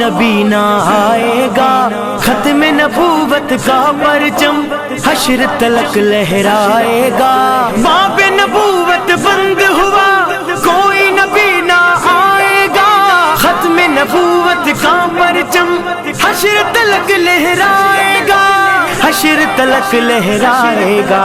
نبی نہ آئے گا، ختم نبوت کا پرچم حشر تلک لہرائے گا۔ باب نبوت بند ہوا کوئی نبی نہ آئے گا، ختم نبوت کا پرچم حشر تلک لہرائے گا، حشر تلک لہرائے گا۔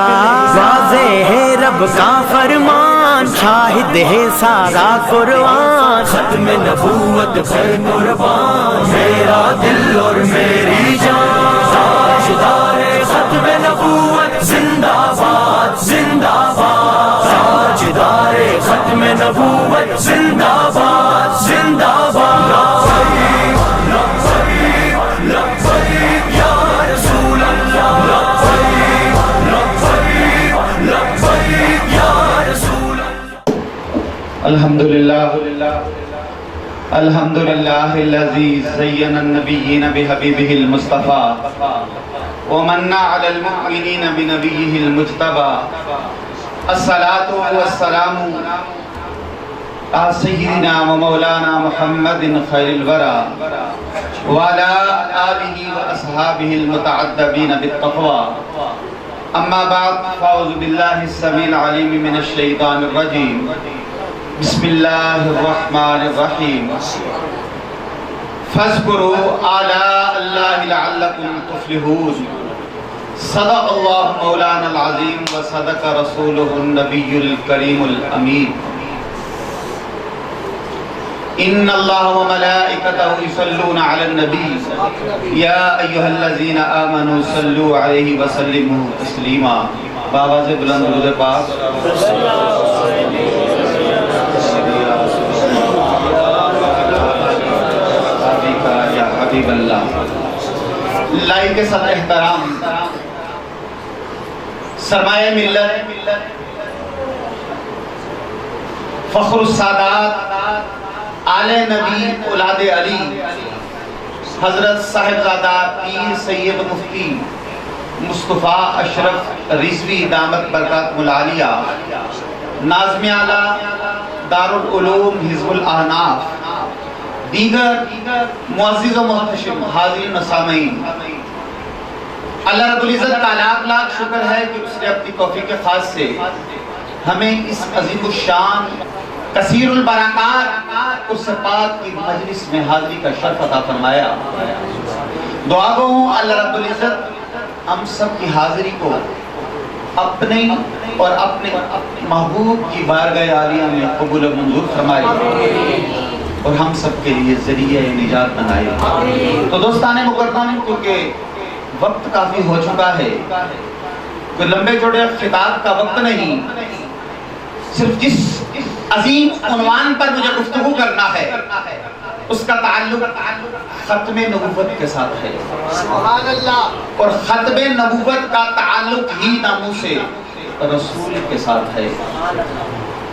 واضح ہے رب کا فرمان، شاہد ہے سارا قرآن، ختم نبوت پر قربان میرا دل اور میری جان۔ تاجدار ختم نبوت زندہ باد زندہ باد، تاجدار ختم نبوت زندہ باد زندہ باد۔ الحمد لله الذي زين النبيين بحبيبه المصطفى ومن على المؤمنين بنبيه المجتبى۔ الصلاة والسلام على سيدنا ومولانا محمد خير الورى وعلى آله وأصحابه المتعدبين بالتقوى۔ أما بعد، فأعوذ بالله السميع العليم من الشيطان الرجيم، بسم اللہ الرحمن الرحیم۔ فاذکروا آلاء اللہ لعلکم تفلحون۔ صدق اللہ مولانا العظیم وصدق رسولہ النبی الکریم الامین۔ ان اللہ وملائکتہ یصلون علی النبی یا ایہا الذین آمنوا صلوا علیہ وسلموا تسلیما۔ بابا سے بلند درود پاک حبیب اللہ۔ لائی کے ساتھ احترام، سرمایہ ملت، فخر السادات، آل نبی اولاد علی، حضرت صاحبزادہ پیر سید مفتی مصطفیٰ اشرف رضوی دامت برکاتہ العالیہ، ناظم اعلیٰ دارالعلوم حزب الاحناف، دیگر معزز و محتشم حاضرین و سامعین، اللہ رب العزت کا لاکھ لاکھ شکر ہے کہ اس نے اپنی توفیق خاص سے ہمیں اس عظیم الشان کثیر البرکات اس پاک کی مجلس میں حاضری کا شرف عطا فرمایا۔ دعا گو ہوں اللہ رب العزت ہم سب کی حاضری کو اپنے اور اپنے محبوب کی بارگاہ عالیہ میں قبول و منظور فرمائے اور ہم سب کے لیے ذریعہ نجات بنائے۔ تو دوستان مکرم، کیونکہ وقت کافی ہو چکا ہے، کوئی لمبے چوڑے خطاب کا وقت نہیں، صرف جس عظیم عنوان پر مجھے گفتگو کرنا ہے اس کا تعلق ختم نبوت کے ساتھ ہے، اور ختم نبوت کا تعلق ہی ناموس رسول کے ساتھ ہے۔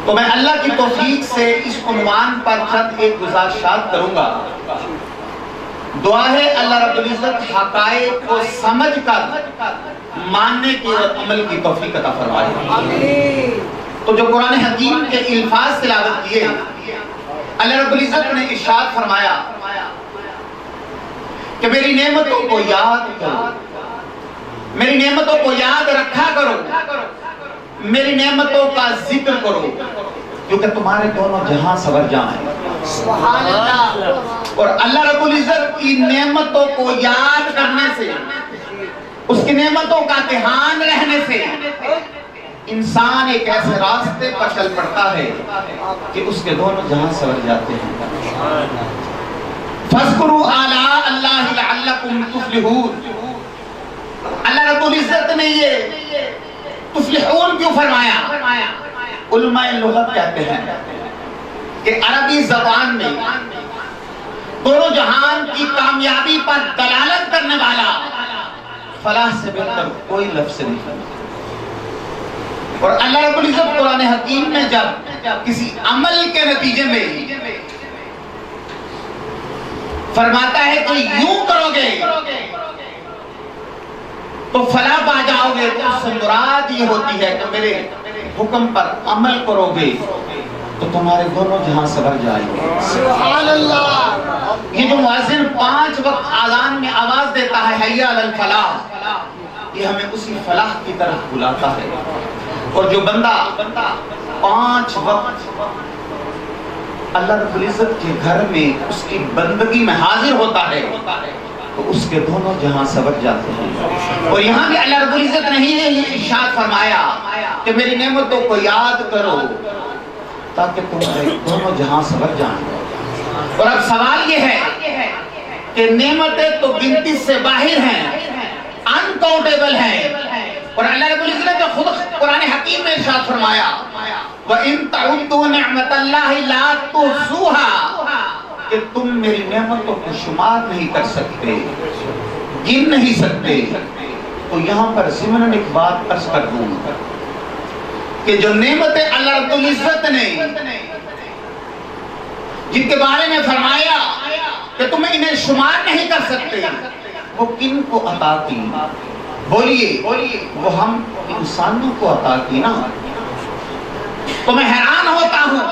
تو میں اللہ کی توفیق سے اس عنوان پر چند ایک گزارشات کروں گا۔ دعا ہے اللہ رب العزت حقائق کو سمجھ کر ماننے کی اور عمل کی توفیق عطا فرمائے۔ تو جو قرآن حکیم کے الفاظ تلاوت کیے، اللہ رب العزت نے ارشاد فرمایا کہ میری نعمتوں کو یاد کرو، میری نعمتوں کو یاد رکھا کرو، میری نعمتوں کا ذکر کرو، کیونکہ تمہارے دونوں جہاں سور جائیں۔ سبحان اللہ۔ اور اللہ رب العزت کی نعمتوں کو یاد کرنے سے، اس کی نعمتوں کا دھیان رہنے سے انسان ایک ایسے راستے پر چل پڑتا ہے کہ اس کے دونوں جہاں سور جاتے ہیں۔ فاذکروا آلاء اللہ لعلکم تفلحون۔ اللہ رب العزت نے یہ تفلحون کیوں فرمایا؟ علماء لغت کہتے ہیں کہ عربی زبان میں دونوں جہان کی کامیابی پر دلالت کرنے والا فلاح سے بہتر کوئی لفظ نہیں۔ اور اللہ رب العزت قرآن حکیم میں جب کسی عمل کے نتیجے میں فرماتا ہے کہ یوں کرو گے تو فلاح پا جاؤ گے، تو اس سے مراد یہ ہوتی ہے کہ میرے حکم پر عمل کرو گے تو تمہارے دونوں جہاں سبر جائیں گے۔ سبحان اللہ۔ یہ جو مؤذن 5 وقت اذان میں آواز دیتا ہے حی علی الفلاح، یہ ہمیں اسی فلاح کی طرف بلاتا ہے۔ اور جو بندہ 5 وقت اللہ رب العزت کے گھر میں اس کی بندگی میں حاضر ہوتا ہے تو اس کے دونوں جہاں سبر جاتے ہیں۔ اور یہاں بھی اللہ رب العزت نے یہ ارشاد فرمایا کہ میری نعمتوں کو یاد کرو تاکہ تمہارے دونوں جہاں سبر جائیں۔ اور اب سوال یہ ہے کہ نعمتیں تو گنتی سے باہر ہیں، انکاؤنٹیبل ہیں، اور اللہ رب العزت نے خود قرآن حکیم میں ارشاد فرمایا وَإِن تَعُدُّوا نِعْمَةَ اللَّهِ لَا تُحْصُوهَا، کہ تم میری نعمتوں کو شمار نہیں کر سکتے، گن نہیں سکتے۔ تو یہاں پر ضمناً ایک بات عرض کر دوں کہ جو نعمتیں اللہ رب العزت نے جن کے بارے میں فرمایا کہ تم انہیں شمار نہیں کر سکتے، وہ کن کو عطا کی؟ بولیے، وہ ہم انسانوں کو عطا کی نا۔ تو میں حیران ہوتا ہوں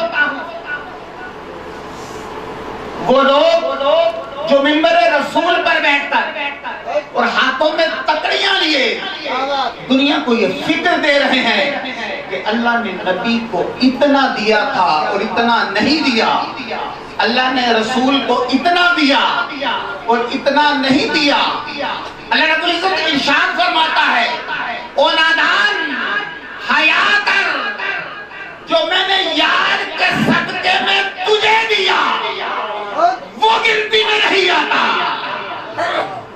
وہ لوگ جو منبر رسول پر بیٹھ کر اور ہاتھوں میں تکڑیاں لیے دنیا کو یہ فکر دے رہے ہیں کہ اللہ نے نبی کو اتنا دیا تھا اور اتنا نہیں دیا، اللہ نے رسول کو اتنا دیا اور اتنا نہیں دیا۔ اللہ رب العزت ارشاد فرماتا ہے او نادان حیا کر، جو میں نے یار کے صدقے میں تجھے دیا وہ گنتی میں نہیں آتا،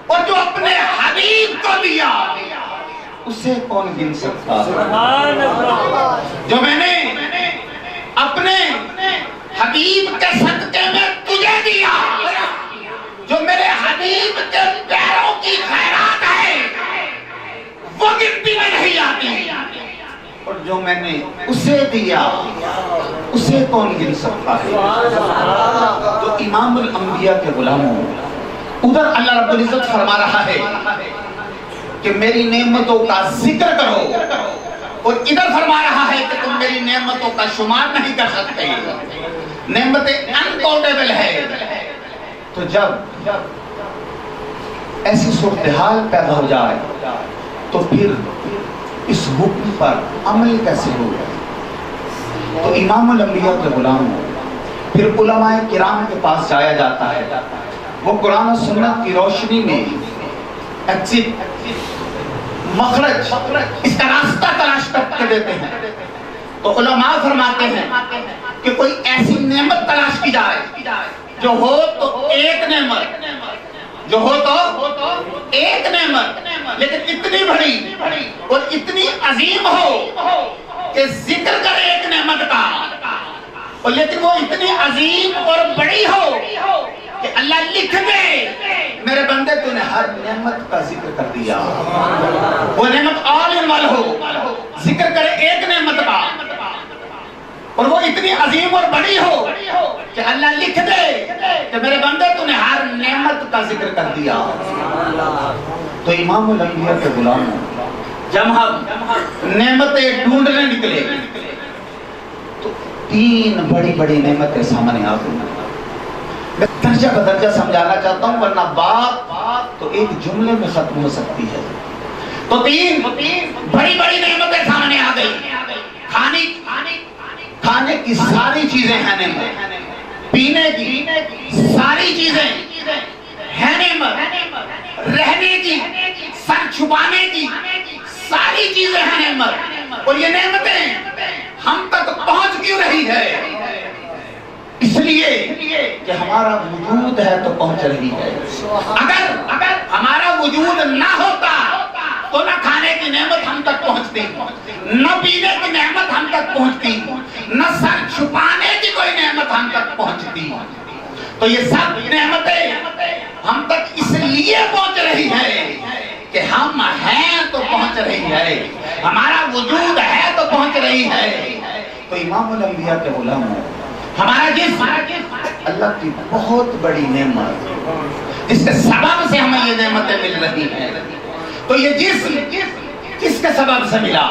اور جو اپنے حبیب کو دیا اسے کون گن سکتا؟ جو میں نے اپنے حبیب کے صدقے میں تجھے دیا، جو میرے حبیب کے پیروں کی خیرات ہے وہ گنتی میں نہیں آتی، اور جو میں نے اسے دیا اسے کون گن سکتا ہے؟ تو امام الانبیاء کے غلاموں، ادھر اللہ رب العزت فرما رہا ہے کہ میری نعمتوں کا ذکر کرو، اور ادھر فرما رہا ہے کہ تم میری نعمتوں کا شمار نہیں کر سکتے، نعمتیں انکاؤنٹیبل ہے۔ تو جب ایسی صورتحال پیدا ہو جائے تو پھر اس حکم پر عمل کیسے ہوگا؟ تو امام الانبیاء کے غلاموں، پھر علماء کرام کے پاس جایا جاتا ہے، وہ قرآن و سنت کی روشنی میں ایگزٹ، مخرج، اس کا راستہ تلاش کر کے دیتے ہیں۔ تو علماء فرماتے ہیں کہ کوئی ایسی نعمت تلاش کی جائے جو ہو تو ایک نعمت، جو ہو تو ایک نعمت، لیکن اتنی بڑی اور اتنی عظیم ہو کہ ذکر کر ایک نعمت کا، اور لیکن وہ اتنی عظیم اور بڑی ہو کہ اللہ لکھ دے میرے بندے تو نے ہر نعمت کا ذکر کر دیا، وہ نعمت آل ان ول ہو، ذکر کرے ایک نعمت کا، اور وہ اتنی عظیم اور بڑی ہو کہ اللہ لکھ دے کہ میرے بندے تو نے ہر نعمت کا ذکر کر دیا۔ تو امام الانبیاء کے غلاموں، جب ہم نعمتیں ڈھونڈنے نکلے تو 3 بڑی بڑی نعمتیں سامنے آ گئی۔ میں درجہ بدرجہ سمجھانا چاہتا ہوں ورنہ بات تو ایک جملے میں ختم ہو سکتی ہے۔ تو 3 بڑی بڑی نعمتیں سامنے آ گئی۔ کھانے کی ساری چیزیں ہیں نعمت، پینے کی ساری چیزیں ہیں نعمت، رہنے کی، سر چھپانے کی ساری چیزیں ہیں نعمت، اور یہ نعمتیں ہم تک پہنچ کیوں رہی ہے؟ اس لیے کہ ہمارا وجود ہے تو پہنچ رہی ہے۔ اگر ہمارا وجود نہ ہوتا تو نہ کھانے کی نعمت ہم تک پہنچتی، نہ پینے کی نعمت ہم تک پہنچتی، نہ سر چھپانے کی کوئی نعمت ہم تک پہنچتی۔ تو یہ سب نعمتیں ہم تک اس لیے پہنچ رہی ہے کہ ہم ہیں تو پہنچ رہی ہے، ہمارا وجود ہے تو پہنچ رہی ہے۔ تو امام الانبیاء کے غلاموں، ہمارا جسم اللہ کی بہت بڑی نعمت، جس کے سبب سے ہمیں یہ نعمتیں مل رہی ہیں۔ تو یہ جسم کس کے سبب سے ملا؟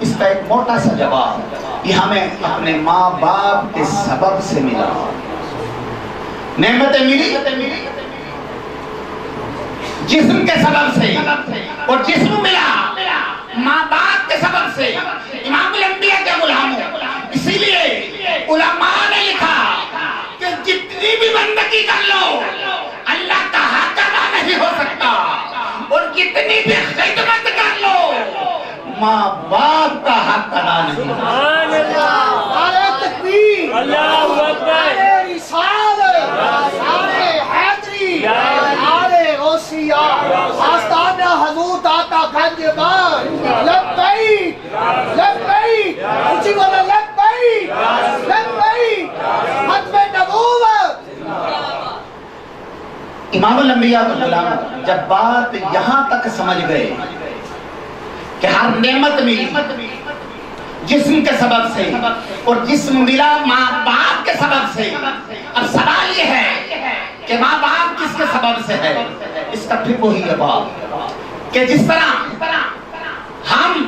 اس کا ایک موٹا سا جواب، یہ ہمیں اپنے ماں باپ کے سبب سے ملا۔ نعمتیں ملی جسم کے سبب سے، اور جسم ملا ماں باپ کے سبب سے، امام الانبیاء کے غلاموں۔ اسی لیے علماء نے لکھا کہ جتنی بھی بندگی کر لو اللہ کا حق ادا نہیں ہو سکتا، اور جتنی بھی خدمت کر لو ماں باپ کا حق ادا نہیں ہو سکتا۔ نعرہ تکبیر، اللہ اکبر، نعرہ رسالت، نعرہ حیدری، نعرہ غوثیہ، آستانہ حضور داتا گنج بان، لبیک لبیک، اونچی بولا لبیک لبیک، ختم نبوت۔ امام الانبیاء کے غلام جب بات یہاں تک سمجھ گئے کہ ہر نعمت ملی جسم کے سبب سے، اور جسم ملا ماں باپ کے سبب سے، اب سوال یہ ہے کہ ماں باپ کس کے سبب سے ہے؟ اس کا پھر وہی ہے بات کہ جس طرح ہم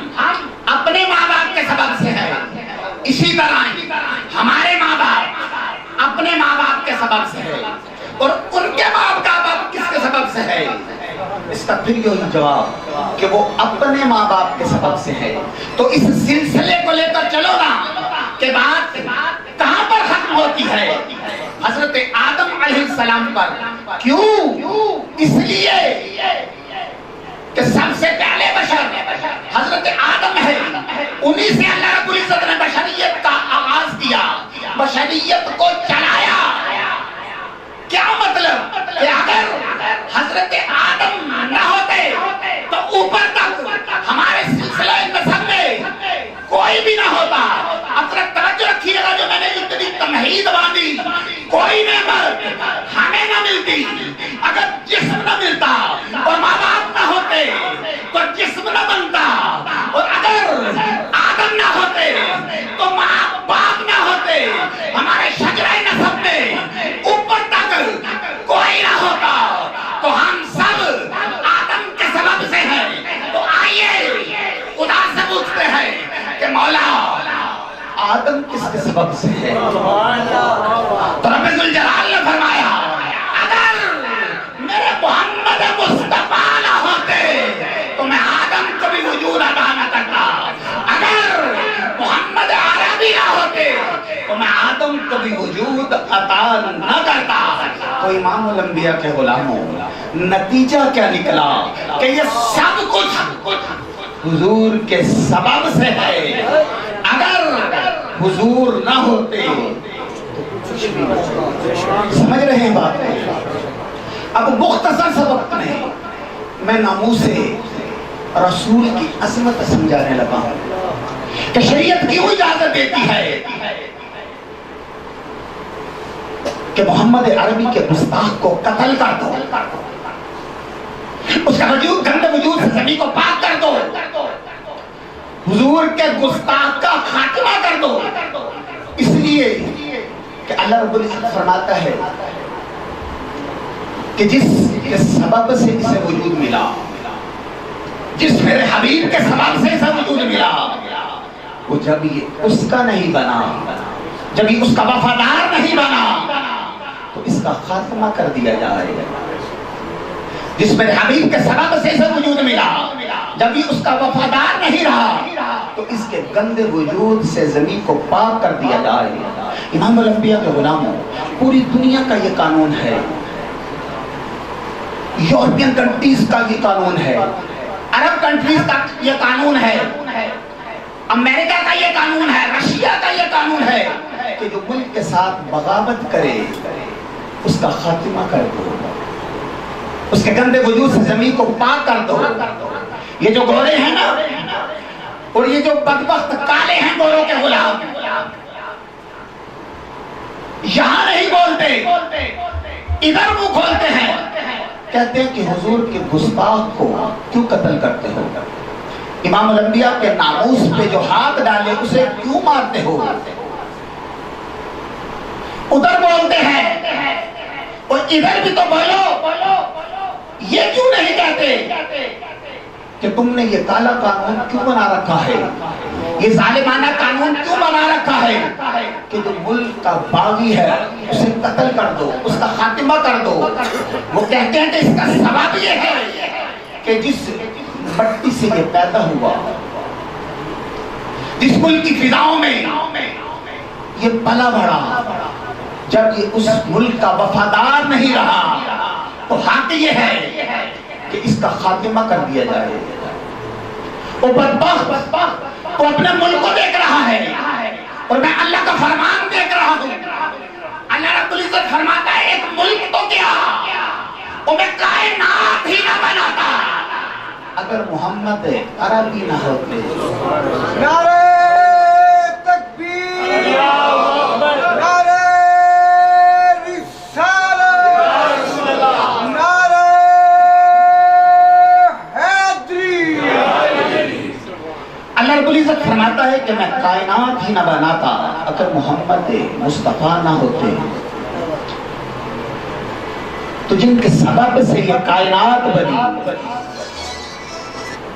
اپنے ماں باپ کے سبب سے ہیں، اسی طرح ہمارے ماں باپ اپنے ماں باپ کے سبب سے ہے، اور ان کے ماں باپ کس کے سبب سے ہے؟ اس کا پھر یہی جواب کہ وہ اپنے ماں باپ کے سبب سے ہے۔ تو اس سلسلے کو لے کر چلو نا کہ بات کہاں پر ختم ہوتی ہے؟ حضرت آدم علیہ السلام پر۔ کیوں؟ اس لیے کہ سب سے پہلے بشر حضرت آدم ہے، انہی سے اللہ رب العزت نے بشریت کا آغاز کیا، بشریت کو چلایا۔ کیا مطلب کہ اگر حضرت آدم نہ ہوتے تو اوپر تک ہمارے سلسلہ نسب میں کوئی بھی نہ ہوتا۔ اب توجہ رکھیے گا، جو میں نے اتنی تمہید باندھی، کوئی نعمت ہمیں نہ ملتی اگر جسم نہ ملتا، اور ماں باپ نہ ہوتے تو جسم نہ بنتا، اور اگر آدم نہ ہوتے تو ماں باپ نہ ہوتے، ہمارے شجرہ نسب میں اوپر تک کوئی نہ ہوتا، تو ہم سب آدم کے سبب سے ہیں۔ تو آئیے خدا سے پوچھتے ہیں کہ مولا آدم کس کے سبب سے ہے؟ تو رب ذوالجلال نے فرمایا اگر میرے محمد مصطفیٰ نہ ہوتے تو میں آدم کو بھی وجود عطا نہ کرتا، اگر محمد عربی نہ ہوتے تو میں آدم کو بھی وجود عطا نہ کرتا۔ تو امام الانبیاء کے غلاموں، نتیجہ کیا نکلا کہ یہ سب کچھ حضور کے سبب سے ہے۔ اگر حضور نہ ہوتے تو کچھ بھی نہ ہوتا۔ سمجھ رہے ہیں بات کو؟ اب مختصر سے وقت میں ناموس رسول کی عظمت سمجھانے لگا ہوں کہ شریعت کیوں اجازت دیتی ہے کہ محمد عربی کے گستاخ کو قتل کر دو، اس کا وجود گندے وجود سے زمین کو پاک کر دو، حضور کے گستاخ کا خاتمہ کر دو۔ اس لیے کہ اللہ رب العزت فرماتا ہے کہ جس کے سبب سے اسے وجود ملا، جس میرے حبیب کے سبب سے اسے وجود ملا، وہ جب یہ اس کا نہیں بنا، جب یہ اس کا وفادار نہیں بنا تو اس کا خاتمہ کر دیا جائے گا۔ جس میرے حبیب کے سبب سے اسے وجود ملا، جب یہ اس کا وفادار نہیں رہا تو اس کے گندے وجود سے زمین کو پاک کر دیا جائے گا۔ امام الانبیاء کے غلاموں، پوری دنیا کا یہ قانون ہے، یورپین کنٹریز کا یہ قانون ہے، عرب کنٹریز کا یہ قانون ہے، امریکہ کا یہ قانون ہے، رشیا کا یہ قانون ہے کہ جو ملک کے ساتھ بغاوت کرے اس کا خاتمہ کر دو، اس کے گندے وجود سے زمین کو پاک کر دو۔ یہ جو گورے ہیں نا، اور یہ جو بدبخت کالے ہیں گوروں کے غلام، یہاں نہیں بولتے، ادھر منہ کھولتے ہیں، کہتے ہیں کہ حضور کے گستاخ کو کیوں قتل کرتے ہو؟ امام الانبیاء کے ناموس پہ جو ہاتھ ڈالے اسے کیوں مارتے ہو؟ ادھر بولتے ہیں اور ادھر بھی تو بولو، یہ کیوں نہیں کہتے کہ تم نے یہ کالا قانون کیوں بنا رکھا ہے، یہ ظالمانہ قانون کیوں بنا رکھا ہے کہ جو ملک کا باغی ہے اسے قتل کر دو، اس کا خاتمہ کر دو۔ وہ کہتے ہیں کہ اس کا سبب یہ ہے کہ جس مٹی سے یہ پیدا ہوا، جس ملک کی فضاؤں میں یہ پلا بڑھا، جب یہ اس ملک کا وفادار نہیں رہا تو حق یہ ہے کہ اس کا خاتمہ کر دیا جائے۔ وہ بدبخت وہ اپنے ملک کو دیکھ رہا ہے اور میں اللہ کا فرمان دیکھ رہا ہوں۔ اللہ رب العزت فرماتا ہے ایک ملک تو کیا، وہ میں کائنات ہی نہ بناتا اگر محمد عربی نہ ہوتے۔ نعرہ تکبیر، نعرہ رسالت، نعرہ حیدری۔ اللہ رب العزت فرماتا ہے کہ میں کائنات ہی نہ بناتا اگر محمد مصطفیٰ نہ ہوتے۔ تو جن کے سبب سے یہ کائنات بنی،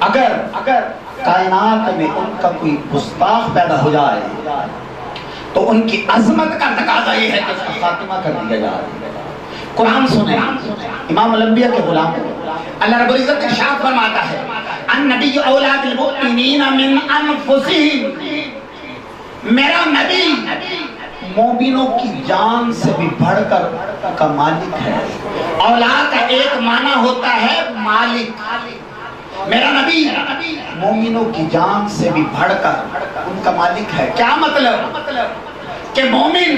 اگر کائنات میں ان کا کوئی گستاخ پیدا ہو جائے تو ان کی عظمت کا تقاضا یہ ہے کہ اس کا خاتمہ کر دیا جائے۔ قرآن سنیں، امام الانبیاء کے غلام اللہ رب العزت ارشاد فرماتا ہے النبی اولیٰ بالمؤمنین من انفسہم، میرا نبی مومنوں کی جان سے بھی بڑھ کر کا مالک ہے۔ اولاد کا ایک معنی ہوتا ہے مالک، میرا نبی مومنوں کی جان سے بھی بڑھ کر ان کا مالک ہے۔ کیا مطلب کہ مومن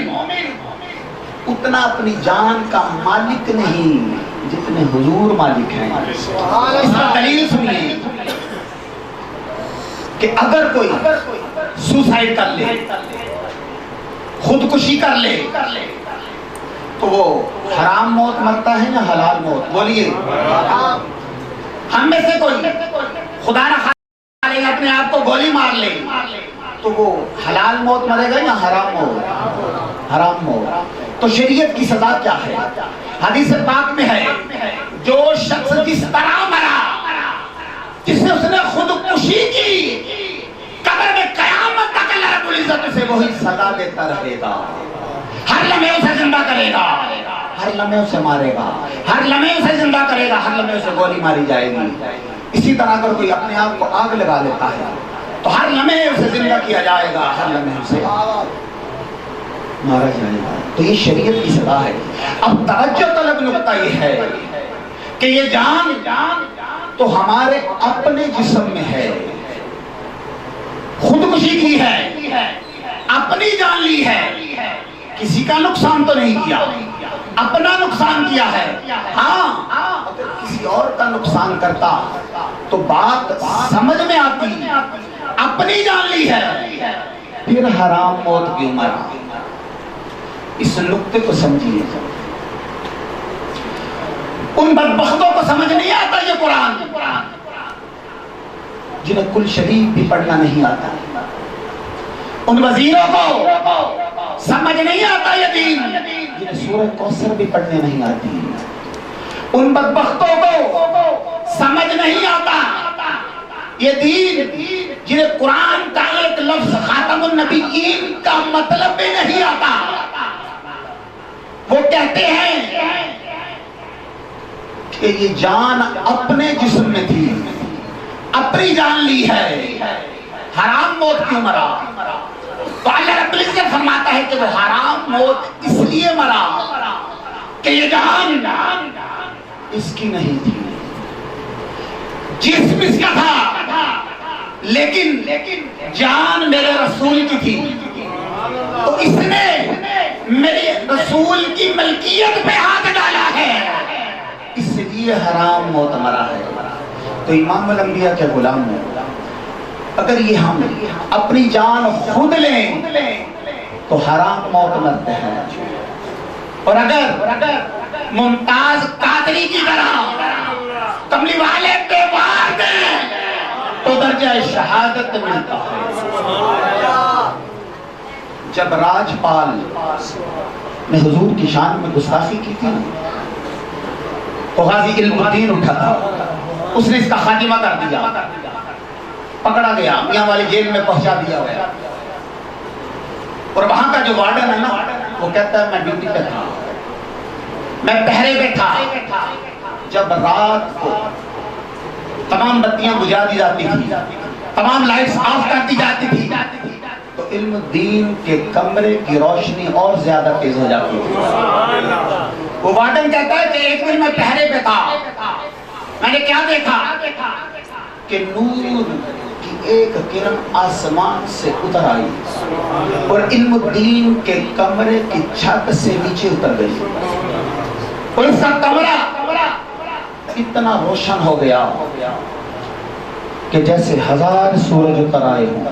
اتنا اپنی جان کا مالک نہیں جتنے حضور مالک ہیں۔ اس کا دلیل سنیے کہ اگر کوئی سوسائڈ کر لے، خودکشی کر لے، تو وہ حرام موت مرتا ہے یا حلال موت؟ بولیے۔ ہم میں سے کوئی خدا نہ خواستہ اپنے آپ کو گولی مار لے تو وہ حلال موت مرے گا یا حرام موت؟ حرام موت۔ تو شریعت کی سزا کیا ہے؟ حدیث پاک میں ہے جو شخص جس طرح مرا، جس سے اس نے خودکشی کی، قبر میں قیامت تک اللہ رب العزت اسے وہی سزا دیتا رہے گا۔ ہر لمحے اسے زندہ کرے گا، ہر لمحے اسے مارے گا، ہر لمحے اسے زندہ کرے گا، ہر لمحے اسے گولی ماری جائے گی۔ اسی طرح اگر کوئی اپنے آپ کو آگ لگا لیتا ہے تو ہر لمحے اسے زندہ کیا جائے گا، ہر لمحے اسے مارا جائے گا۔ تو یہ شریعت کی سزا ہے۔ اب توجہ طلب نقطہ یہ ہے کہ یہ جان تو ہمارے اپنے جسم میں ہے، خودکشی کی ہے، اپنی جان لی ہے، کسی کا نقصان تو نہیں کیا، اپنا نقصان کیا ہے۔ ہاں اگر کسی اور کا نقصان کرتا تو بات سمجھ میں آتی، اپنی جان لی ہے پھر حرام موت کیوں مرا؟ اس نقطے کو سمجھیے۔ ان بدبختوں کو سمجھ نہیں آتا یہ قرآن، جنہیں کل شریف بھی پڑھنا نہیں آتا، ان وزیروں کو سمجھ نہیں آتا یہ دین، جنہیں سورہ کوثر بھی پڑھنے نہیں آتی، ان بدبختوں کو سمجھ نہیں آتا یہ دین، جنہیں قرآن کا ایک لفظ خاتم النبیین کا مطلب بھی نہیں آتا۔ وہ کہتے ہیں کہ یہ جان اپنے جسم میں تھی، اپنی جان لی ہے، حرام موت کیوں مرا؟ تو اللہ رب العزت فرماتا ہے کہ وہ حرام موت اس لیے مرا کہ یہ جان اس کی نہیں تھی، جسم اس کا تھا لیکن جان میرے رسول کی تھی، تو اس نے میرے رسول کی ملکیت پہ ہاتھ ڈالا ہے، اس لیے حرام موت مرا ہے۔ تو امام الانبیاء کے غلام ہیں، اگر یہ ہم اپنی جان خود لیں تو حرام موت مرتے ہیں، اور اگر ممتاز قادری کی طرح کملی والے پہ وار دیں تو درجہ شہادت ملتا ہے۔ جب راجپال نے حضور کی شان میں گستاخی کی تھی تو غازی علم الدین اٹھا تھا اس نے اس کا خاتمہ کر دیا، پکڑا گیا، میاں والی جیل میں پہنچا دیا گیا، اور وہاں کا جو وارڈن ہے نا وہ کہتا ہے میں ڈیوٹی پہ تھا، میں پہرے پہ تھا، جب رات کو تمام بتیاں بجھا دی جاتی تھی، تمام لائٹس آف کر دی جاتی تھی، تو علم الدین کے کمرے کی روشنی اور زیادہ تیز ہو جاتی تھی۔ وہ وارڈن کہتا ہے کہ ایک دن میں پہرے پہ تھا، میں نے کیا دیکھا کہ نور کی ایک کرن آسمان سے اتر آئی اور علم الدین کے کمرے کی چھت سے نیچے اتر گئی، اور اس کا کمرہ اتنا روشن ہو گیا کہ جیسے 1000 سورج اتر آئے ہوں۔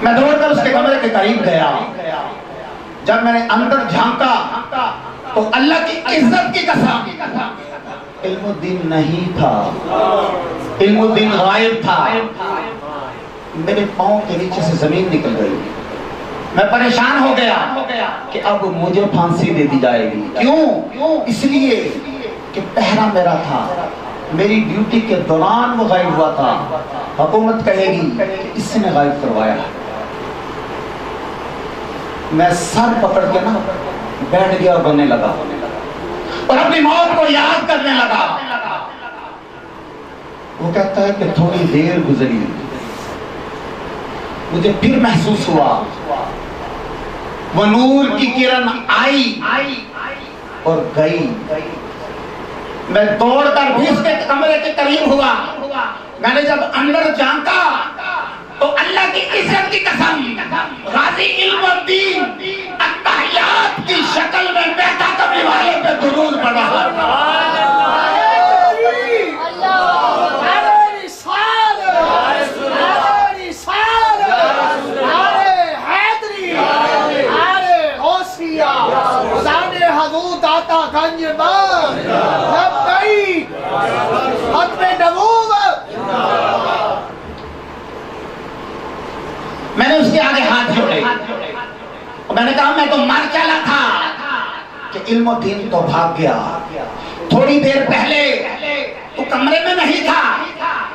میں دوڑ کر اس کے کمرے کے قریب گیا، جب میں نے اندر جھانکا تو اللہ کی عزت کی قسم علم الدین نہیں تھا، علم الدین غائب تھا۔ میرے پاؤں کے نیچے سے زمین نکل گئی، میں پریشان ہو گیا کہ اب مجھے پھانسی دے دی جائے گی۔ کیوں؟ اس لیے کہ پہرا میرا تھا، میری ڈیوٹی کے دوران وہ غائب ہوا تھا، حکومت کہے گی کہ اس نے غائب کروایا۔ میں سر پکڑ کے نا بیٹھ گیا اور رونے لگا اور اپنی موت کو یاد کرنے لگا۔ وہ کہتا ہے کہ تھوڑی دیر گزری، مجھے پھر محسوس ہوا وہ نور کی کرن آئی اور گئی۔ میں دوڑ کر بھی اس کے کمرے کے قریب ہوا، میں نے جب اندر جھانکا تو اللہ کی عزت کی قسم غازی علم الدین التحیات کی شکل میں بیٹھا کبھی والے پہ درود پڑھ رہا تھا۔ میں نے اس کے آگے ہاتھ جوڑے اور میں نے کہا میں تو مر چلا تھا کہ علم الدین تو بھاگ گیا، تھوڑی دیر پہلے تو کمرے میں نہیں تھا،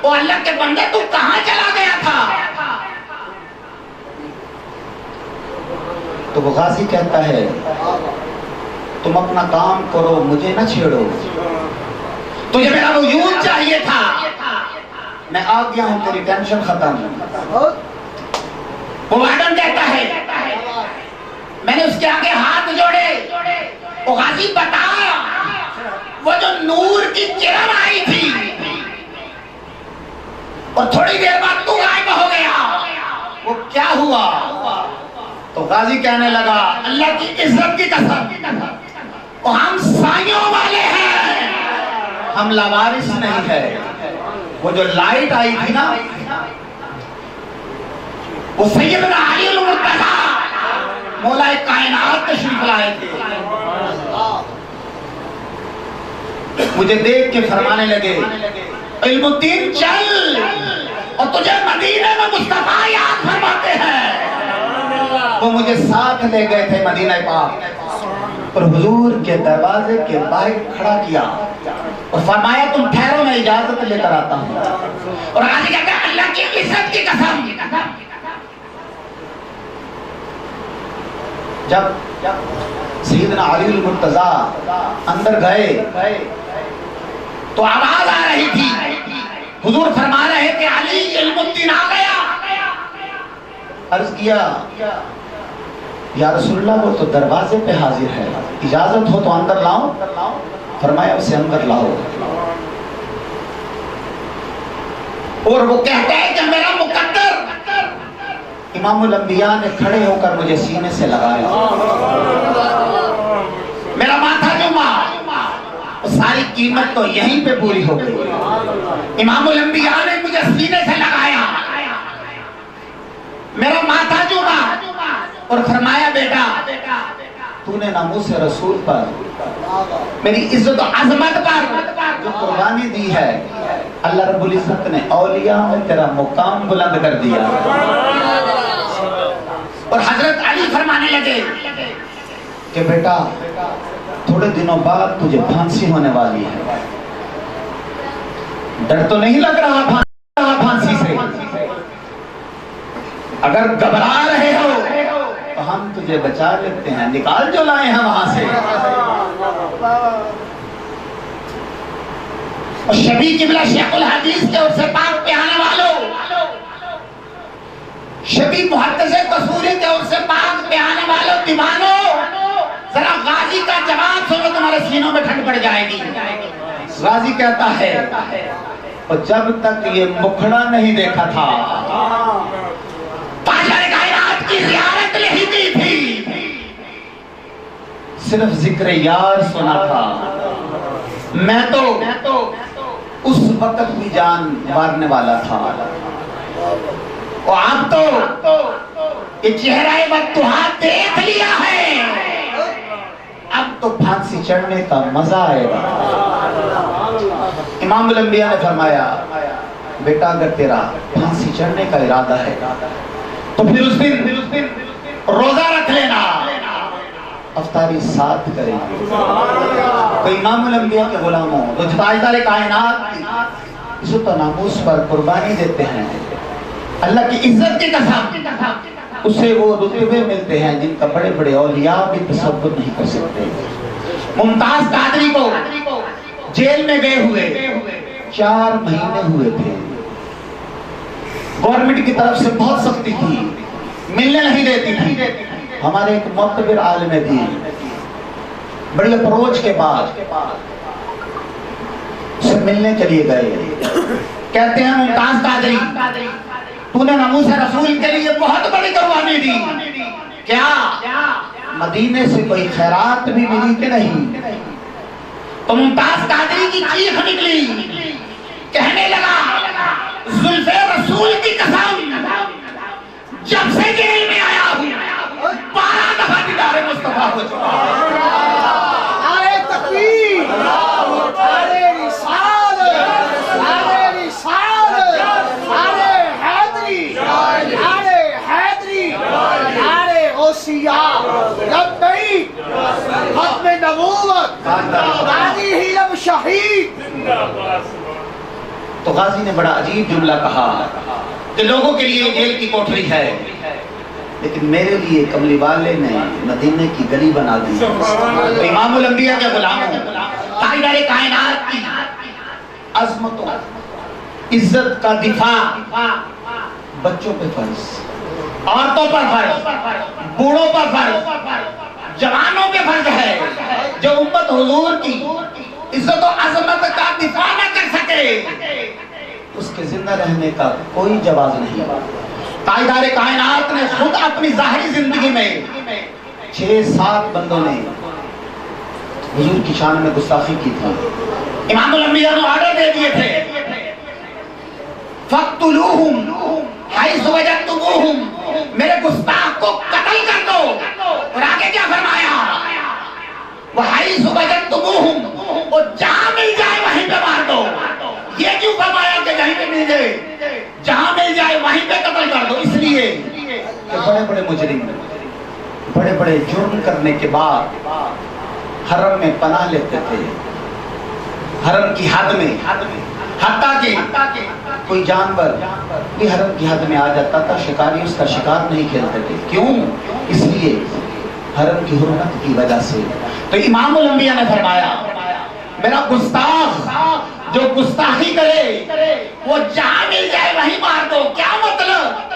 وہ اللہ کے بندے تو کہاں چلا گیا تھا؟ تو وہ غازی کہتا ہے تم اپنا کام کرو، مجھے نہ چھیڑو، تجھے میرا وجود چاہیے تھا، میں آ گیا ہوں، تیری ٹینشن ختم۔ وہ وارڈن کہتا ہے میں نے اس کے آگے ہاتھ جوڑے، وہ غازی بتا وہ جو نور کی کرن آئی تھی اور تھوڑی دیر بعد تو غائب ہو گیا، وہ کیا ہوا؟ تو غازی کہنے لگا اللہ کی عزت کی قسم وہ ہم سائیوں والے ہیں، ہم لاوارث نہیں ہے۔ وہ جو لائٹ آئی تھی نا وہ سیدنا علی المرتضیٰ مولا کائنات تشریف لائے تھے، مجھے دیکھ کے فرمانے لگے علم الدین چل، اور تجھے مدینے میں مصطفیٰ یاد فرماتے ہیں۔ وہ مجھے ساتھ لے گئے تھے مدینہ پاک اور حضور کے دروازے کے باہر کھڑا کیا اور فرمایا تم ٹھہرو میں اجازت لے کر آتا ہوں، اور آج کہتا ہے اللہ کی عزت کی قسم جب سیدنا علی المرتضیٰ اندر گئے تو آواز آ رہی تھی، حضور فرما رہے کہ علی علم الدین آ گیا۔ عرض کیا یا رسول اللہ وہ تو دروازے پہ حاضر ہے، اجازت ہو تو اندر لاؤ؟ فرمایا اسے اندر لاؤ، اور وہ کہتا ہے کہ میرا مقدر امام الانبیاء نے کھڑے ہو کر مجھے سینے سے لگایا، میرا ماتھا جما، ساری قیمت تو یہیں پہ پوری ہو گئی۔ امام الانبیاء نے مجھے سینے سے لگایا، میرا ماتھا جما اور فرمایا بیٹا تو نے ناموس رسول پر، میری عزت و عظمت پر جو قربانی دی ہے، اللہ رب العزت نے اولیاء میں تیرا مقام بلند کر دیا۔ اور حضرت علی فرمانے لگے کہ بیٹا تھوڑے دنوں بعد تجھے پھانسی ہونے والی ہے، ڈر تو نہیں لگ رہا پھانسی سے؟ اگر گھبرا رہے ہو تو ہم تجھے بچا لیتے ہیں، نکال جو لائے ہیں وہاں سے۔ اور شبی قبلہ شیخ الحدیث کے اور سے پاک پہ آنے والوں، شبی محدث قصوری کے اور سے پاک پہ آنے والوں دیوانوں، ذرا غازی کا جواب سنو، تمہارے سینوں میں ٹھنڈ پڑ جائے گی۔ غازی کہتا ہے اور جب تک یہ مکھڑا نہیں دیکھا تھا تاجر کائنات کی زیارت نہیں کی تھی، صرف ذکر یار سنا تھا، میں تو اس وقت بھی جان مارنے والا تھا، اور آپ تو یہ چہرہ بددعا دیکھ لیا ہے، اب تو پھانسی چڑھنے کا مزہ آئے گا۔ امام الانبیاء نے فرمایا بیٹا اگر تیرا پھانسی چڑھنے کا ارادہ ہے تو پھر اس دن روزہ رکھ لینا، افطاری ساتھ کریں گے۔ تو امام الانبیاء کے غلاموں تو تاجدار کائنات اسے تو ناموس پر قربانی دیتے ہیں، اللہ کی عزت کی قسم اسے وہ رتبے ملتے ہیں جن کا بڑے بڑے اولیاء بھی تصور نہیں کر سکتے۔ ممتاز قادری کو جیل میں گئے ہوئے 4 مہینے ہوئے تھے، گورنمنٹ کی طرف سے بہت سختی تھی، ملنے نہیں دیتی تھی۔ ہمارے ایک معتبر عالم دین بڑی اپروچ کے بعد سے ملنے کے لیے گئے، کہتے ہیں ممتاز قادری تو نے ناموس رسول کے لیے بہت بڑی قربانی دی، کیا مدینے سے کوئی خیرات بھی ملی کہ نہیں؟ تو ممتاز قادری کی چیخ نکلی، کہنے لگا زلف رسول کی قسم جب سے جیل میں آیا ہوں 12 دفعہ دیدار مصطفیٰ ہو چکا۔ نعرہ تکبیر، نعرہ رسالت، نعرہ رسالت، نعرہ حیدری، نعرہ حیدری، نعرہ اوصیاء، لبیک، ختم نبوت، غازی ہیرم شہید۔ تو غازی نے بڑا عجیب جملہ کہا کہ لوگوں کے لیے جیل کی کوٹھری ہے لیکن میرے لیے کملی والے نے مدینے کی گلی بنا دی۔ تو امام الانبیاء کے غلاموں، تاجدار کائنات کی عظمتوں، عزت کا دفاع بچوں پہ فرض، عورتوں پر فرض، بوڑھوں پر فرض، جوانوں پہ فرض ہے۔ جو امت حضور کی عزت و عظمت کا دفاع نہ کر سکے اس کے زندہ رہنے کا کوئی جواز نہیں۔ تاجدار کائنات نے خود اپنی ظاہری زندگی میں 6-7 بندوں نے حضور کی شان میں گستاخی کی تھی، امام الانبیاء نے آرڈر دے دیے تھے فَقْتُلُوهُمْ حَيْثُ وَجَدْتُمُوهُمْ، میرے گستاخ کو قتل کر دو۔ اور آگے کیا فرمایا؟ وَحَيْثُ وَجَدْتُمُوهُمْ، اور جہاں مل جائے وہیں پہ مار دو۔ یہ کیوں فرمایا کہ جہیں پہ مل جائے، جہاں مل جائے وہیں پہ قتل کر دو؟ اس لیے کہ بڑے بڑے مجرم بڑے بڑے جرم کرنے کے بعد حرم میں پناہ لیتے تھے، حرم کی حد میں، حتیٰ کہ کوئی جانور بھی حرم کی حد میں آ جاتا تھا، شکاری اس کا شکار نہیں کھیلتے تھے۔ کیوں؟ اس لیے حرم کی حرمت کی وجہ سے۔ تو امام الانبیاء نے فرمایا میرا گستاخ جو گستاخی کرے وہ جہاں مل جائے وہیں مار دو۔ کیا مطلب؟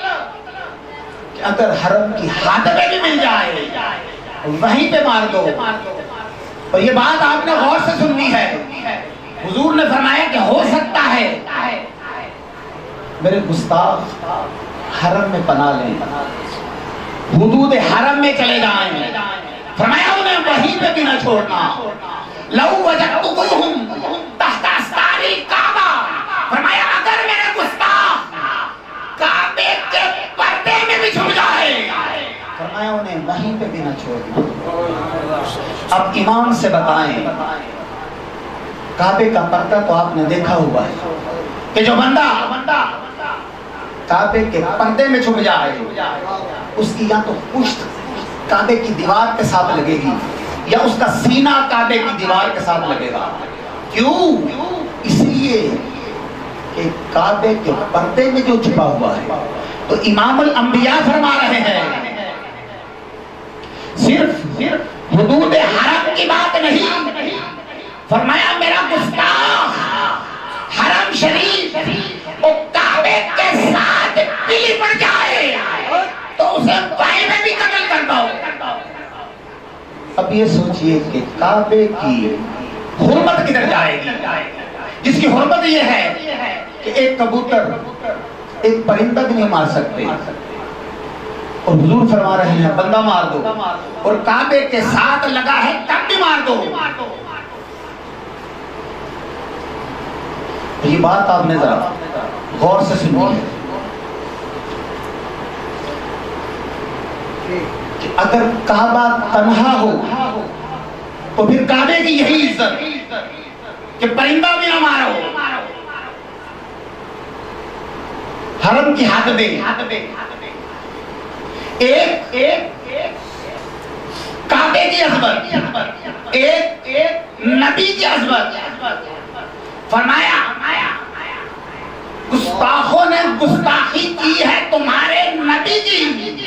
کہ اگر حرم کی حد میں بھی مل جائے وہیں پہ مار دو۔ اور یہ بات آپ نے غور سے سننی ہے، حضور نے فرمایا کہ ہو سکتا ہے میرے گستاخ حرم میں پناہ لیں، حدود حرم میں چلے جائیں، فرمایا انہیں وہیں پہ بھی نہ چھوڑنا۔ لو وجدتموہم تحت استار الکعبہ، فرمایا اگر میرے گستاخ کعبے کے پردے میں بھی چھپ جائے، فرمایا انہیں وہیں پہ بھی نہ چھوڑنا۔ اب امام سے بتائیں، کعبے کا پردہ تو آپ نے دیکھا ہوا ہے کہ جو بندہ کعبے کے پردے میں چھپ جائے اس کی یا تو پشت کعبے کی دیوار کے ساتھ لگے گی یا اس کا سینہ کعبے کی دیوار کے ساتھ لگے گا۔ کیوں؟ اس لیے کہ کعبے کے پردے میں جو چھپا ہوا ہے، تو امام الانبیاء فرما رہے ہیں صرف حدود حرم کی بات نہیں، فرمایا میرا گستاخ حرم شریف وہ کعبے کے ساتھ پلی پڑ جائے تو اسے بائی میں بھی قتل کر دو۔ اب یہ سوچئے کہ کعبے کی حرمت کدھر جائے گی، جس کی حرمت یہ ہے کہ ایک کبوتر ایک پرندہ بھی نہیں مار سکتے، اور حضور فرما رہے ہیں بندہ مار دو، اور کعبے کے ساتھ لگا ہے تب بھی مار دو۔ یہ بات آپ نے ذرا غور سے سنی ہے کہ اگر کعبہ تنہا ہو تو پھر کعبے کی یہی عزت کہ پرندہ بھی نہ مارو، حرم کی حد دے، ایک کعبے کی عظمت، ایک نبی کی عظمت۔ فرمایا گستاخوں نے گستاخی کی ہے تمہارے نبی کی،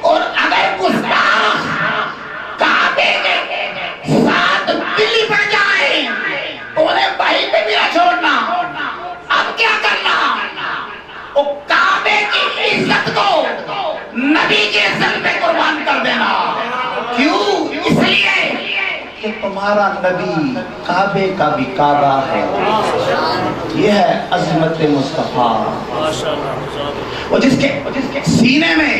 اور اگر گستاخ کعبے کے ساتھ بلی پڑ جائے تو انہیں وہیں پہ بھی نہ چھوڑنا۔ اب کیا کرنا؟ وہ کعبے کی عزت کو نبی کی عزت پہ قربان کر دینا۔ کیوں؟ اس لیے کہ تمہارا نبی کعبے کا بھی کعبہ ہے۔ یہ ہے عظمت مصطفیٰ، وہ جس کے سینے میں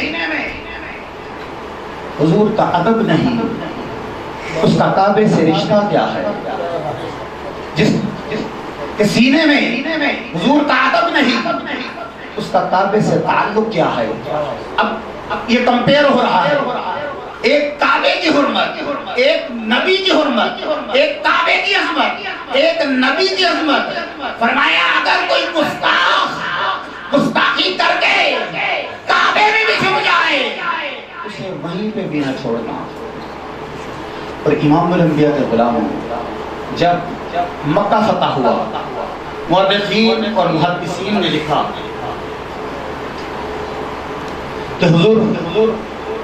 حضور کا ادب نہیں، اس کا کعبے سے رشتہ کیا ہے؟ جس کے سینے میں حضور کا ادب نہیں، اس کا کعبے سے تعلق کیا ہے؟ اب یہ کمپیر ہو رہا ہے، ایک کعبے کی حرمت، ایک نبی کی حرمت، ایک کعبے کی عظمت، ایک نبی کی عظمت۔ فرمایا اگر کوئی گستاخی کر کے کعبے میں بھی چھپ جائے اسے وہیں پہ بھی نہ چھوڑنا۔ اور امام الانبیاء کے غلاموں جب مکہ فتح ہوا، مورخین اور محدثین نے لکھا کہ حضور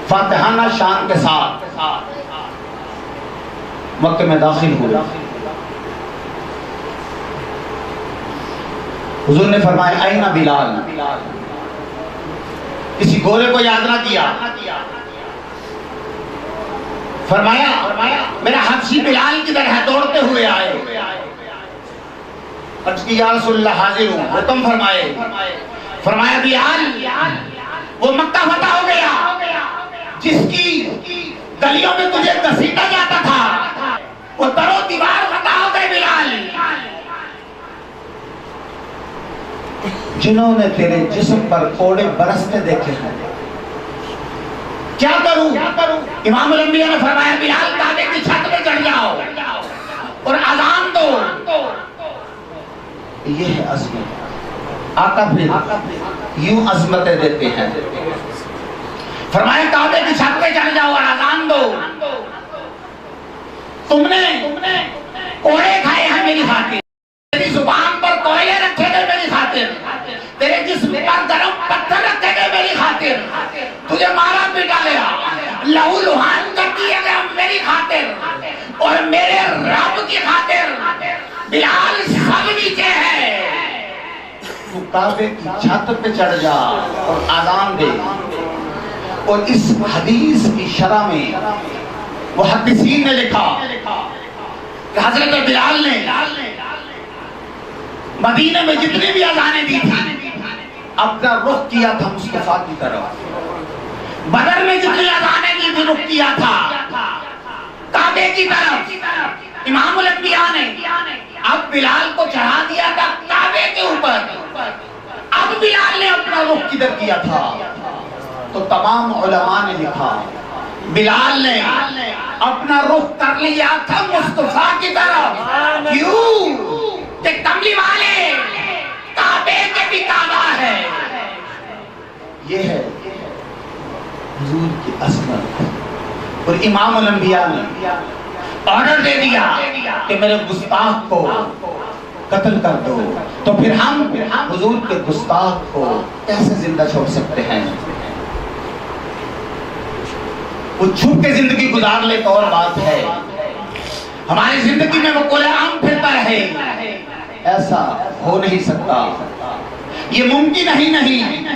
فاتحانہ شان کے ساتھ مکہ میں داخل ہوئے۔ حضور نے فرمایا اینا بلال، کسی گورے کو یاد نہ کیا، فرمایا میرا حبشی بلال کدھر ہے؟ دوڑتے ہوئے آئے، عرض کی یا رسول اللہ حاضر ہوں، حکم فرمائے۔ فرمایا بلال وہ مکہ فتح ہو گیا جس کی گلیوں میں تجھے گھسیٹا جاتا تھا، وہ در و دیوار فتح ہو گئے بلال۔ جنہوں نے تیرے جسم پر کوڑے برستے دیکھے ہیں، کیا کروں؟ امام الانبیاء نے فرمایا بلال کعبے کی چھت پہ چڑھ جاؤ اور اذان دو۔ یہ ہے عظمت۔ آقا پھر یوں عظمتیں دیتے ہیں، فرمایا کعبے کی چھت پہ چڑھ جاؤ اور اذان دو۔ تم نے کوڑے کھائے ہیں میری خاطر، تیری زبان پر کوئلے رکھے گئے میری خاطر، تیرے جسم پر گرم پتھر رکھے گئے میری خاطر، تجھے مارا پیٹا گیا، لہو لہان کر دیا گیا میری خاطر اور میرے رب کی خاطر۔ بلال سب نیچے ہے، تو کعبے کی چھت پہ چڑھ جا اور اذان دے۔ اور اس حدیث کی شرح میں محدثین نے لکھا کہ حضرت بلال نے مدینہ میں جتنی بھی اذانیں دی تھی اپنا رخ کیا تھا مصطفیٰ کی طرف، بدر میں جتنی اذانیں دی تھی رخ کیا تھا کعبے کی طرف۔ امام الانبیاء نے اب بلال کو چڑھا دیا تھا کعبے کے اوپر، اب بلال نے اپنا رخ کدھر کیا تھا؟ تو تمام علماء نے لکھا بلال نے اپنا رخ کر لیا تھا مصطفیٰ کی طرف۔ کیوں؟ کہ کملی والے کعبے کے بھی کعبہ ہے۔ یہ ہے حضور کی عظمت۔ اور امام الانبیاء نے آرڈر دے دیا کہ میرے گستاخ کو قتل کر دو، تو پھر ہم حضور کے گستاخ کو کیسے زندہ چھوڑ سکتے ہیں؟ وہ چھپ کے زندگی گزار لے تو اور بات ہے، ہماری زندگی میں وہ کھلے عام پھرتا رہے، ایسا ہو نہیں سکتا، یہ ممکن ہی نہیں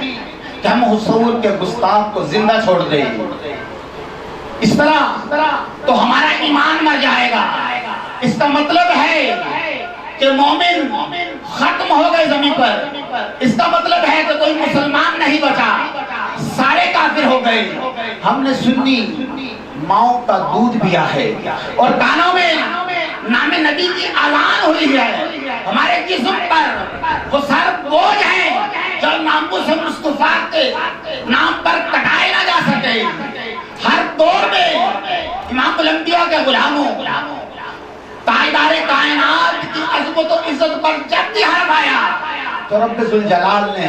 کہ ہم حضور کے گستاخ کو زندہ چھوڑ دیں۔ اس طرح تو ہمارا ایمان مر جائے گا، اس کا مطلب ہے کہ مومن ختم ہو گئے زمین پر، اس کا مطلب ہے کہ کوئی مسلمان نہیں بچا، سارے کافر ہو گئے۔ ہم نے سنی ماؤں کا دودھ پیا ہے اور کانوں میں نام نبی کی اذان ہوئی ہے، ہمارے جسم پر وہ سر بوجھ ہے جو ناموس مصطفیٰ کے نام پر کٹائے نہ جا سکے۔ ہر دور میں امام الانبیاء کے غلاموں، تاجدار کائنات کی عظمت و عزت پر جب بھی حرف آیا تو رب ذوالجلال نے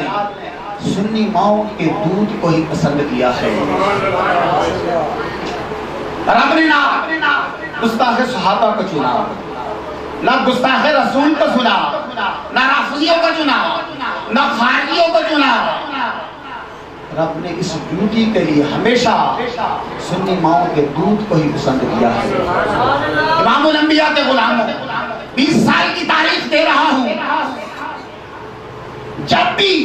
سنی ماؤں کے دودھ کو ہی پسند کیا ہے۔ رب نے نہ گستاخ صحابہ کو چنا، نہ گستاخ رسول کو چنا، نہ رافضیوں کو چنا، نہ خارجیوں کو چنا۔ رب نے اس ڈیوٹی کے لیے ہمیشہ سنی ماؤں کے دودھ کو ہی پسند کیا ہے۔ امام الانبیاء کے غلاموں، 20 سال کی تاریخ دے رہا ہوں، جب بھی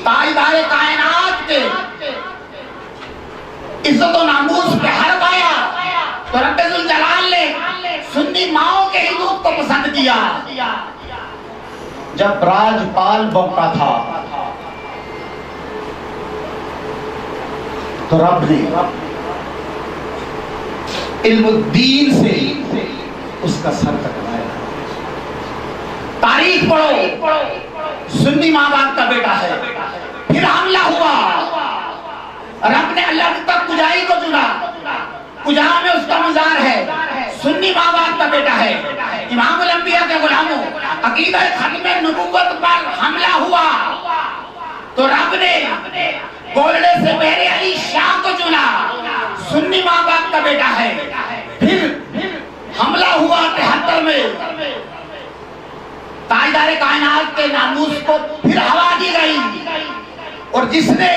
تاجدار کائنات کے عزت و ناموس پہ حرف آیا تو رب ذوالجلال نے سنی ماؤں کے ہی دودھ کو پسند کیا۔ جب راجپال بوکا تھا تو رب نے علم الدین سے اس کا سر کٹوایا۔ تاریخ پڑھو، سنی ماں باپ کا بیٹا ہے، پھر حملہ ہوا، رب نے اللہ تک کجائی کو چنا، کجا میں اس کا مزار ہے، سنی ماں باپ کا بیٹا ہے۔ امام الانبیاء کے غلاموں، عقیدہ ختم نبوت پر حملہ ہوا تو رب نے گولڈے سے میرے علی شاہ کو چنا، سنی ماں باپ کا بیٹا ہے۔ پھر حملہ ہوا 73 میں، تاجدار کائنات کے ناموس کو پھر ہوا دی گئی، اور جس نے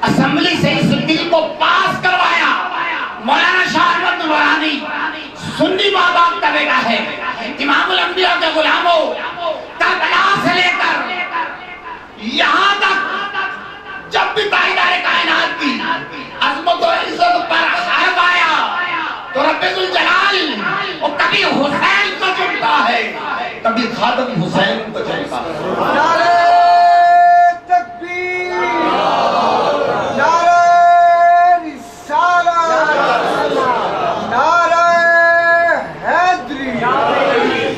اسمبلی سے اس بل کو پاس کروایا مولانا شاہ احمد نورانی، سنی ماں باپ کا بیٹا ہے۔ امام الانبیاء کے غلاموں، کربلا سے لے کر یہاں تک جب بھی تاجدار کائنات کی عظمت و عزت پر حرف آیا تو رب ذوالجلال وہ کبھی حسین کو چنتا ہے، کبھی خادم حسین کو چنتا ہے۔ نعرہ تکبیر، نعرہ رسالت، نعرہ حیدری۔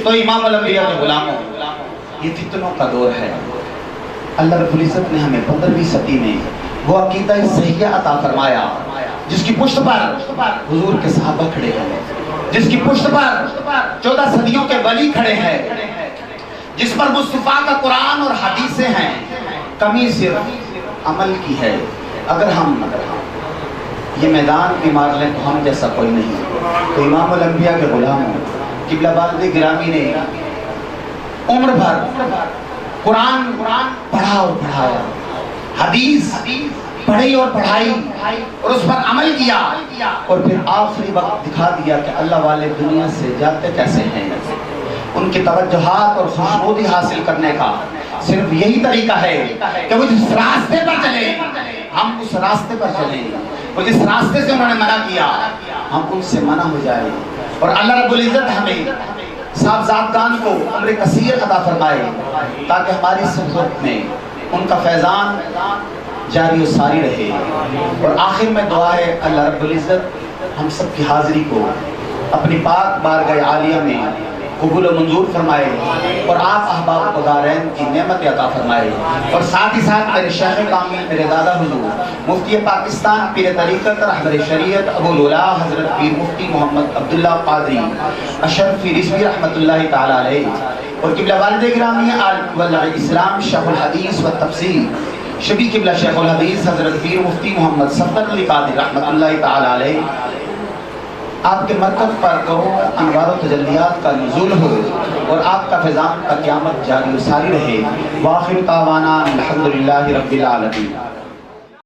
تو امام الانبیاء کے غلاموں، یہ فتنوں کا دور ہے۔ اللہ رب العزت نے ہمیں 15ویں صدی میں وہ عقیدہ صحیحہ عطا فرمایا جس کی پشت پر حضور کے صحابہ کھڑے ہیں، جس کی پشت پر 14 صدیوں کے ولی کھڑے ہیں، جس پر مصطفیٰ کا قرآن اور حدیثیں ہیں۔ کمی صرف عمل کی ہے۔ اگر ہم یہ میدان بھی مار لیں تو ہم جیسا کوئی نہیں۔ تو امام الانبیاء کے غلاموں، قبلہ والد گرامی نے عمر بھر قرآن پڑھا اور پڑھایا، حدیث پڑھی اور پڑھائی اور اس پر عمل کیا، اور پھر آخری وقت دکھا دیا کہ اللہ والے دنیا سے جاتے کیسے ہیں۔ ان کی توجہات اور خوشنودی حاصل کرنے کا صرف یہی طریقہ ہے کہ وہ جس راستے پر چلے ہم اس راستے پر چلیں، وہ جس راستے سے انہوں نے منع کیا ہم ان سے منع ہو جائیں، اور اللہ رب العزت ہمیں صاحبزادگان کو عمر کثیر عطا فرمائے تاکہ ہماری صحبت میں ان کا فیضان جاری و ساری رہے۔ اور آخر میں دعا ہے اللہ رب العزت ہم سب کی حاضری کو اپنی پاک بارگاہ عالیہ میں قبول و منظور فرمائے، اور آپ احباب و دارین کی نعمت عطا فرمائے، اور ساتھ ہی ساتھ میرے شیخ کامل، میرے دادا حضور مفتی پاکستان پیر طریقت رہبر شریعت ابو العلا حضرت پیر مفتی محمد عبداللہ قادری اشرفی رضوی رحمۃ اللہ تعالی علیہ، اور قبلہ والد گرامی عالم اسلام شیخ الحدیث و تفسیر شبی قبلہ شیخ الحدیث حضرت پیر مفتی محمد صفدر علی قادری رحمۃ اللہ تعالی علیہ، آپ کے مرکز پر کروڑوں انوار و تجلیات کا نزول ہو اور آپ کا فیضان کا قیامت جاری و ساری رہے۔ وآخر دعوانا الحمدللہ رب العالمین۔